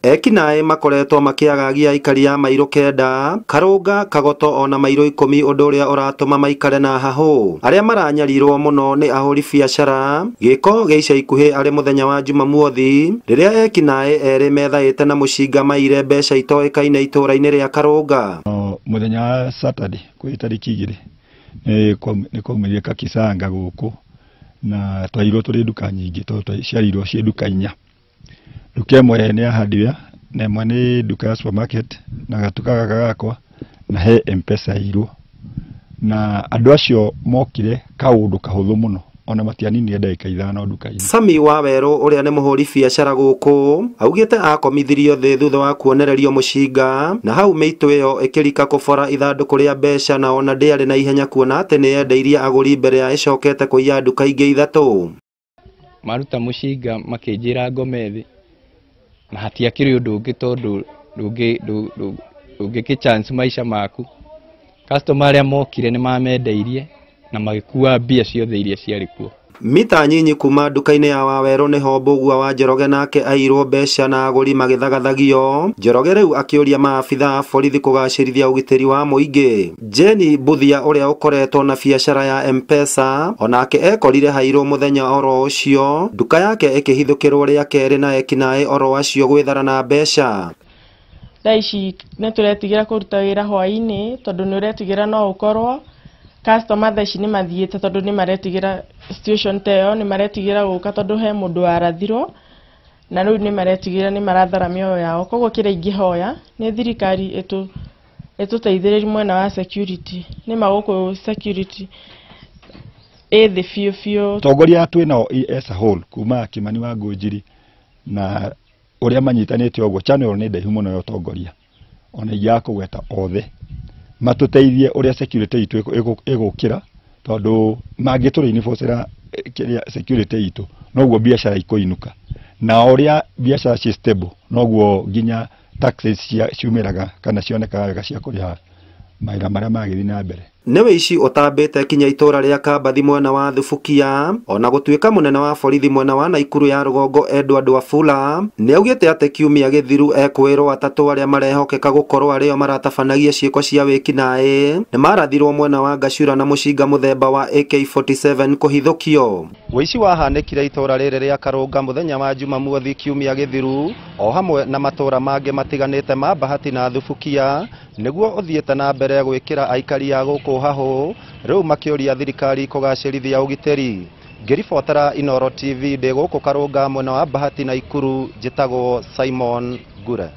Ekinaĩ makoretwo makiagagia aikari a Mairũ Kenda, Karũnga, Kagoto ona Mairũ 10 ũndũ ũrĩa ũratũma maikare na hahũ. Arĩa maranyarirwo mũno nĩ ahũri biacara, gĩko gĩa ica ikuhĩ arĩ mũthenya wa Jumamuothi rĩrĩa ekinaĩ erĩ methaĩte na mũcinga maire mbeca itoĩkaine itũũra-inĩ rĩa Karũnga. Mũthenya wa Saturday kwĩ tarĩki 2 nĩ kwaumĩrire kakisanga gũkũ na twairwo tũrĩ nduka nyingĩ tondũ ciarirwo ciĩ nduka 4. Nduka ĩmwe nĩ ya hardware na ĩmwe nĩ nduka ya supermarket na gatuka gaka gakwa na he M-Pesa yairwo. Na andũ acio mokire kaũndũ kahũthũ mũno ona matianinire ndagĩka 5 nduka-inĩ. Sami Wawerũ ũrĩa nĩ mũhũri biacara gũkũ augĩte akomithirio thĩ thutha wa kuonererio mũcinga na hau mĩitũ ĩyo ĩkĩrika kũbora ithandũkũ rĩa mbeca na ona ndĩarĩ na ihenya kuona atĩ nĩ yendeirie agũri mbere ya ĩcokete kũiya nduka ingĩ 3. Maruta mũcinga makĩnjĩra ngome thĩ na hatiakĩrĩ ũndũ ũngĩ tondũ ndũngĩ chance maica maku. Customer arĩa mokire nĩ mamendeirie na magĩkua mbia ciothe iria ciarĩ kuo. Mita nyinyi kuma nduka-inĩ ya Wawerũ nĩho mbũgua wa Njoroge nake airwo mbeca na agũri magĩthagathagio. Njoroge rĩu akĩũria maabitha a borithi kũgacĩrithia ũgitĩri wa mũingĩ. Jenny Buthia ũrĩa ũkoretwo na biacara ya M-Pesa onake ekorire hairwo mũthenya oro ũcio, nduka yake ĩkĩhithũkĩrwo rĩa kerĩ na ekinaĩ oro acio gwĩthara na mbeca. Ici nĩ tũretigĩra kũruta wĩra hwaĩ-inĩ tondũ nĩ ũretigĩra no ũkorwo customer thaa ici nĩ mathiĩte tondũ nĩ maretigĩra situation ta ĩyo, nĩ maretigĩra gũka tondũ he mũndũ warathirwo na rĩu nĩ maretigĩra nĩ marathara mĩoyo yao. Koguo kĩrĩa ingĩhoya nĩ thirikari ĩtũteithĩrĩrie mwena wa security, nĩ magũkũ security ĩthĩ biũ biũ. Tongoria twĩnao as a whole kuma Kimani wa Ngũnjiri na ũrĩa manyitanĩte ũguo channel nĩ ndaihu mũno ya tongoria ona ya kũgweta othe matuteithie ũrĩa security itu ĩgũkĩra tondũ mangĩtũreinforcera kĩrĩa security itu noguo biacara ikũinuka na ũrĩa biacara ci stable noguo nginya taxes ciumĩraga kana cionekaga wega cia kũrĩha maira marĩa magĩthiĩ na mbere. Nĩ wĩici ũtambĩte kinya itũũra rĩa Kambathi mwena wa Thubukia ona gũtuĩka mũnene wa borithi mwena wa Naikuru ya rũgongo Edward Wafula nĩ augĩte atĩ kiumia gĩthiru ekwĩrwo atatũ arĩa marehokeka gũkorwo arĩo maratabanagia ciĩko cia wĩkinaĩ nĩ marathirwo mwena wa Gacura na mũcinga mũthemba wa AK47 kũhithũkio. Wĩici wahanĩkire itũũra rĩrĩ rĩa Karũnga mũthenya wa Jumamuothi kiumia gĩthiru o hamwe na matũũra mangĩ matiganĩte ma Bahati na Thubukia nĩguo ũthiĩte na mbere gwĩkĩra aikari a gũkũ hahũ rĩu makĩũria thirikari kũgacĩrithia ũgitĩri. Ngĩribotera Inooro TV ndĩ gũkũ Karũnga mwena wa Bahati na Ikuru njĩtagwo Simon Ngure.